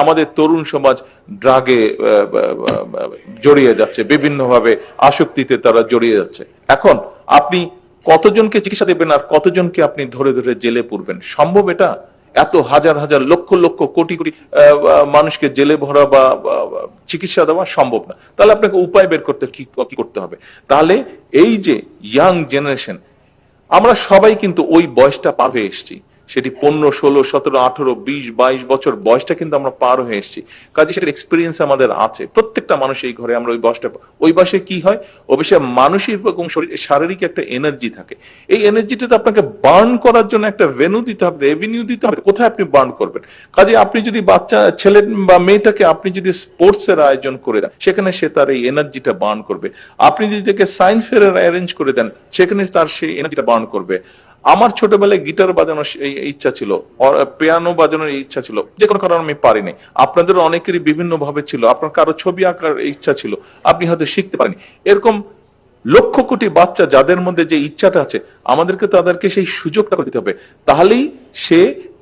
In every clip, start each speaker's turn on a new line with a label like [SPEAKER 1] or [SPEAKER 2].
[SPEAKER 1] আমাদের তরুণ সমাজ ড্রাগে জড়িয়ে যাচ্ছে, বিভিন্নভাবে আসক্তিতে তারা জড়িয়ে যাচ্ছে। এখন আপনি কতজনকে চিকিৎসা দেবেন আর কতজনকে আপনি ধরে ধরে জেলে পুরবেন? সম্ভব এটা? এত হাজার হাজার লক্ষ লক্ষ কোটি কোটি মানুষকে জেলে ভরা বা চিকিৎসা দেওয়া সম্ভব না। তাহলে আপনাকে উপায় বের করতে কি কি করতে হবে? তাহলে এই যে ইয়াং জেনারেশন, আমরা সবাই কিন্তু ওই বয়সটা পার হয়ে এসেছি। সেটি 15, 16, 17, 18, 20, 22 বছর বয়সটা কিন্তু আমরা পার হয়ে এসেছি। কাজে সেটার এক্সপিরিয়েন্স আমাদের আছে। প্রত্যেকটা মানুষ এই ঘরে আমরা ওই বয়সে কি হয়, অবশ্যই মানসিক এবং শারীরিক একটা এনার্জি থাকে। এই এনার্জিটাতে আপনাকে বার্ন করার জন্য একটা ভেন্যু দিতে হবে, এভিনিউ দিতে হবে। কোথায় আপনি বার্ন করবেন? কাজে আপনি যদি বাচ্চা ছেলে বা মেয়েটাকে আপনি যদি স্পোর্টস এর আয়োজন করে দেন, সেখানে সে তার এই এনার্জিটা বার্ন করবে। আপনি যদি তাকে সায়েন্স ফেয়ার অ্যারেঞ্জ করে দেন, সেখানে তার সেই এনার্জিটা বার্ন করবে। আমার ছোটবেলায় গিটার বাজানোর ইচ্ছা ছিল, পিয়ানো বাজানোর ইচ্ছা ছিল, যে কোনো কারণে আমি পারিনি। আপনাদের অনেকেরই বিভিন্ন ভাবে ছিল, আপনার কারো ছবি আঁকার ইচ্ছা ছিল, আপনি হয়তো শিখতে পারেনি। এরকম লক্ষ কোটি বাচ্চা যাদের মধ্যে যে ইচ্ছাটা আছে, আমাদেরকে তাদেরকে সেই সুযোগটা দিতে হবে। তাহলেই সে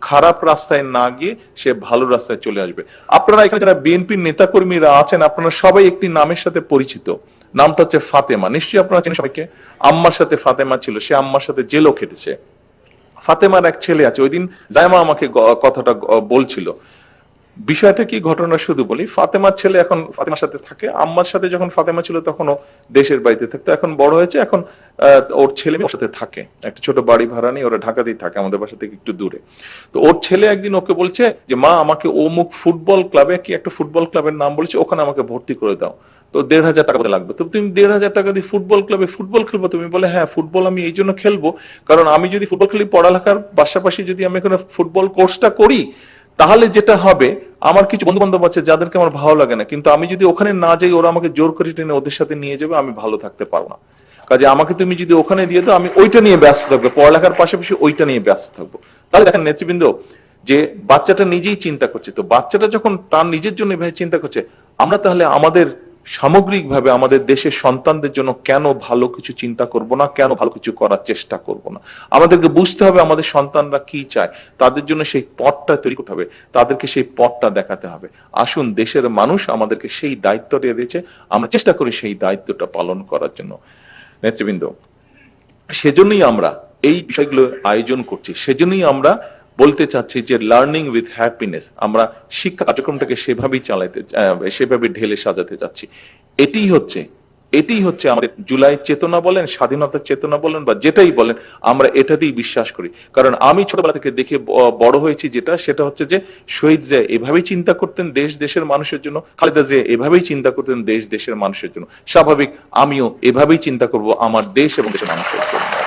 [SPEAKER 1] খারাপ রাস্তায় না গিয়ে সে ভালো রাস্তায় চলে আসবে। আপনারা এখানে যারা বিএনপির নেতাকর্মীরা আছেন, আপনারা সবাই একটি নামের সাথে পরিচিত। নামটা হচ্ছে ফাতেমা। নিশ্চয়ই আপনারা চেনেন সবাইকে। আম্মার সাথে ফাতেমা ছিল, সে আম্মার সাথে জেলও খেটেছে। ফাতেমার এক ছেলে আছে। ওই দিন জায়মা আমাকে কথাটা বলছিল। বিষয়টা কি, ঘটনা শুধু বলি। ফাতেমার ছেলে এখন ফাতেমার সাথে থাকে। আম্মার সাথে যখন ফাতেমা ছিল তখনও দেশের বাড়িতে থাকতো, এখন বড় হয়েছে। এখন ওর ছেলে মেয়ে ওর সাথে থাকে, একটা ছোট বাড়ি ভাড়া নিয়ে ওরা ঢাকাতেই থাকে, আমাদের বাসা থেকে একটু দূরে। তো ওর ছেলে একদিন ওকে বলছে যে, মা আমাকে অমুক ফুটবল ক্লাবে, কি একটা ফুটবল ক্লাবের নাম বলেছে, ওখানে আমাকে ভর্তি করে দাও। তো 1,500 টাকা লাগবে। তো তুমি 1,500 টাকা দিয়ে ফুটবল ক্লাবে ফুটবল খেলবো? তুমি বলে, হ্যাঁ ফুটবল আমি এই জন্য খেলবো, কারণ আমি যদি ফুটবল খেলি, পড়ালেখার পাশাপাশি যদি আমি এখানে ফুটবল কোর্সটা করি, তাহলে যেটা হবে, আমার কিছু বন্ধু বান্ধব আছে যাদেরকে আমার ভালো লাগে না, কিন্তু আমি যদি ওখানে না যাই, ওরা আমাকে জোর করে টেনে ওদের সাথে নিয়ে যাবে, আমি ভালো থাকতে পারবো না। কাজে আমাকে তুমি যদি ওখানে দিয়ে দাও, আমি ওইটা নিয়ে ব্যস্ত থাকবো, পড়ালেখার পাশাপাশি ওইটা নিয়ে ব্যস্ত থাকবো। তাহলে দেখেন নেতৃবৃন্দ, যে বাচ্চাটা নিজেই চিন্তা করছে। তো বাচ্চাটা যখন তার নিজের জন্য এভাবে চিন্তা করছে, আমরা তাহলে আমাদের সামগ্রিকভাবে আমাদের দেশের সন্তানদের জন্য কেন ভালো কিছু চিন্তা করব না, কেন ভালো কিছু করার চেষ্টা করব না? আমাদেরকে বুঝতে হবে আমাদের সন্তানরা কি চায়, তাদের জন্য সেই পথটা তৈরি করতে হবে, তাদেরকে সেই পথটা দেখাতে হবে। আসুন, দেশের মানুষ আমাদেরকে সেই দায়িত্ব দিয়ে দিয়েছে, আমরা চেষ্টা করি সেই দায়িত্বটা পালন করার জন্য। নেতৃবৃন্দ, সেজন্যই আমরা এই বিষয়গুলো আয়োজন করছি, সেজন্যই আমরা বলতে চাচ্ছি যে লার্নিং উইথ হ্যাপিনেস, আমরা শিক্ষা কার্যক্রমটাকে সেভাবেই সেভাবে ঢেলে সাজাতে চাচ্ছি। এটাই হচ্ছে আমাদের জুলাই চেতনা বলেন, স্বাধীনতার চেতনা বলেন, বা যেটাই বলেন, আমরা এটাতেই বিশ্বাস করি। কারণ আমি ছোটবেলা থেকে দেখে বড় হয়েছি, সেটা হচ্ছে যে শহীদ জিয়া এভাবেই চিন্তা করতেন দেশের মানুষের জন্য, খালেদা জিয়া এভাবেই চিন্তা করতেন দেশের মানুষের জন্য। স্বাভাবিক আমিও এভাবেই চিন্তা করব আমার দেশ এবং দেশের মানুষের জন্য।